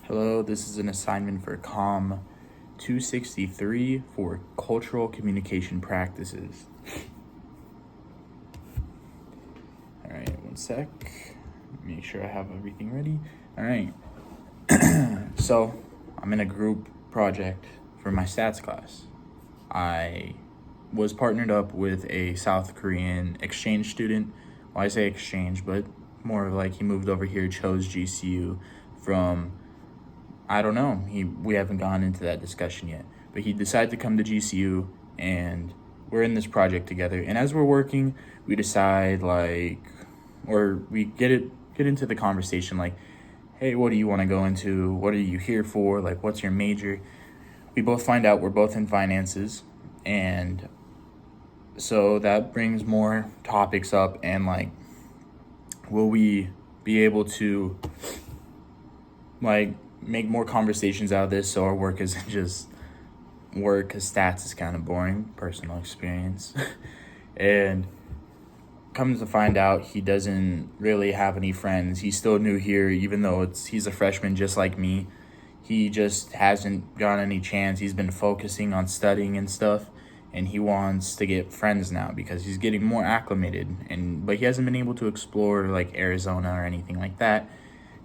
Hello, this is an assignment for Com-263 for cultural communication practices. All right, one sec. Make sure I have everything ready. All right. So I'm in a group project for my stats class. I was partnered up with a South Korean exchange student. Well, I say exchange, but more of like he moved over here, chose GCU from, I don't know. We haven't gone into that discussion yet, but he decided to come to GCU, and we're in this project together. And as we're working, we decide we get into the conversation like, hey, what do you want to go into? What are you here for? Like, what's your major? We both find out we're both in finances, and so that brings more topics up. And like, will we be able to make more conversations out of this so our work isn't just work, because stats is kind of boring, personal experience. And comes to find out he doesn't really have any friends. He's still new here, even though he's a freshman just like me. He just hasn't gotten any chance. He's been focusing on studying and stuff, and he wants to get friends now because he's getting more acclimated, but he hasn't been able to explore like Arizona or anything like that.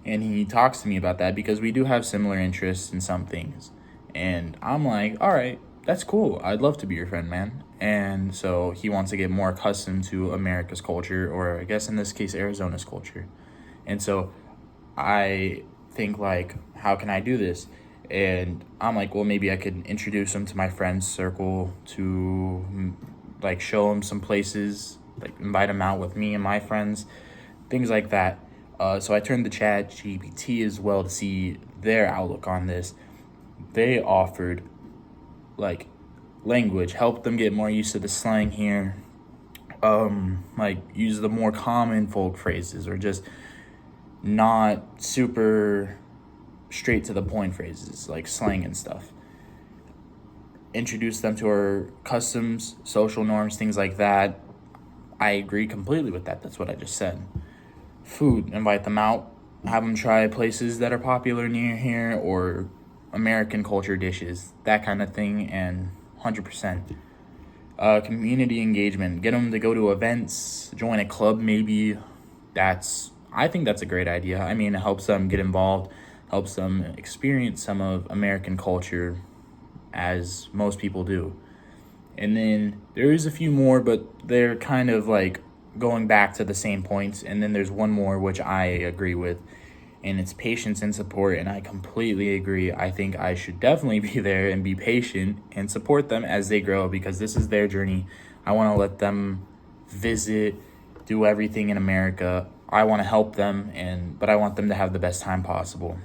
And he talks to me about that because we do have similar interests in some things. And I'm like, all right, that's cool. I'd love to be your friend, man. And so he wants to get more accustomed to America's culture, or I guess in this case, Arizona's culture. And so I think like, how can I do this? And I'm like, well, maybe I could introduce him to my friends circle to like show him some places, like invite him out with me and my friends, things like that. So I turned to ChatGPT as well to see their outlook on this. They offered like language, helped them get more used to the slang here, like use the more common folk phrases, or just not super straight to the point phrases like slang and stuff. Introduce them to our customs, social norms, things like that. I agree completely with that. That's what I just said. Food, invite them out, have them try places that are popular near here, or American culture dishes, that kind of thing. And 100%. Community engagement, get them to go to events, join a club maybe. I think that's a great idea. I mean, it helps them get involved, helps them experience some of American culture, as most people do. And then there is a few more, but they're kind of like going back to the same points. And then there's one more which I agree with, and it's patience and support. And I completely agree. I think I should definitely be there and be patient and support them as they grow, because this is their journey. I want to let them visit, do everything in America. I want to help them, but I want them to have the best time possible.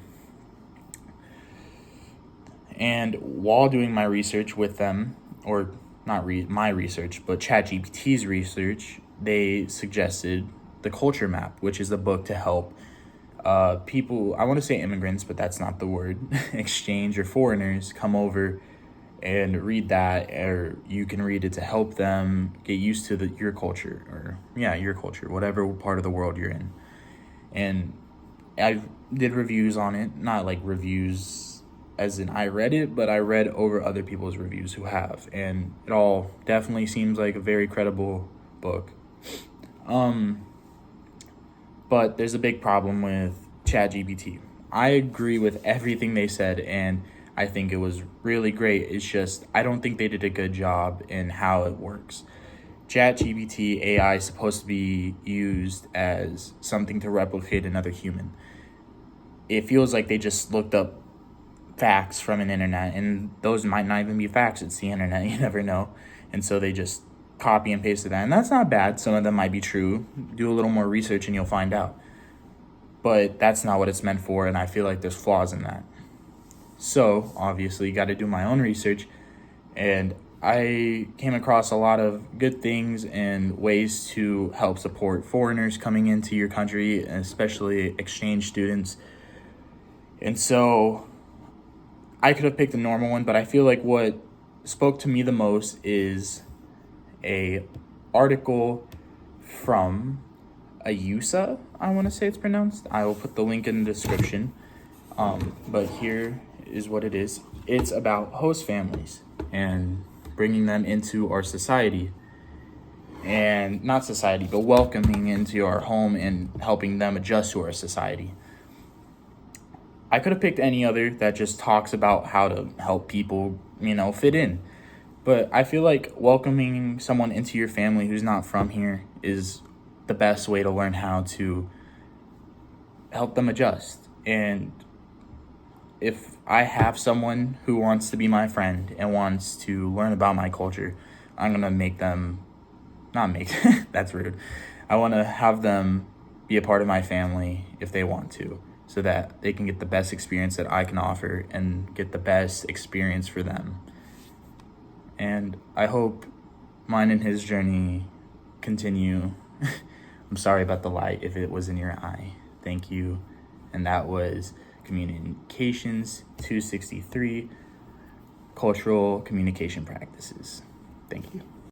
And while doing my research with them, or not my research, but ChatGPT's research, they suggested the Culture Map, which is the book to help people, I want to say immigrants, but that's not the word, exchange or foreigners, come over and read that, or you can read it to help them get used to your culture, your culture, whatever part of the world you're in. And I did reviews on it, not like reviews as in I read it, but I read over other people's reviews who have, and it all definitely seems like a very credible book. But there's a big problem with ChatGPT. I agree with everything they said, and I think it was really great. It's just, I don't think they did a good job in how it works. ChatGPT AI is supposed to be used as something to replicate another human. It feels like they just looked up facts from an internet, and those might not even be facts. It's the internet, you never know. And so they just copy and pasted that, and that's not bad. Some of them might be true. Do a little more research and you'll find out. But that's not what it's meant for, and I feel like there's flaws in that. So obviously got to do my own research, and I came across a lot of good things and ways to help support foreigners coming into your country, especially exchange students. And so I could have picked a normal one, but I feel like what spoke to me the most is a article from Ayusa, I want to say it's pronounced. I will put the link in the description. But here is what it is. It's about host families and bringing them into our society, and not society, but welcoming into our home and helping them adjust to our society. I could have picked any other that just talks about how to help people, fit in. But I feel like welcoming someone into your family who's not from here is the best way to learn how to help them adjust. And if I have someone who wants to be my friend and wants to learn about my culture, I'm going to make them, not make, that's rude. I want to have them be a part of my family if they want to, so that they can get the best experience that I can offer and get the best experience for them. And I hope mine and his journey continue. I'm sorry about the light if it was in your eye. Thank you. And that was Communications 263, Cultural Communication Practices. Thank you.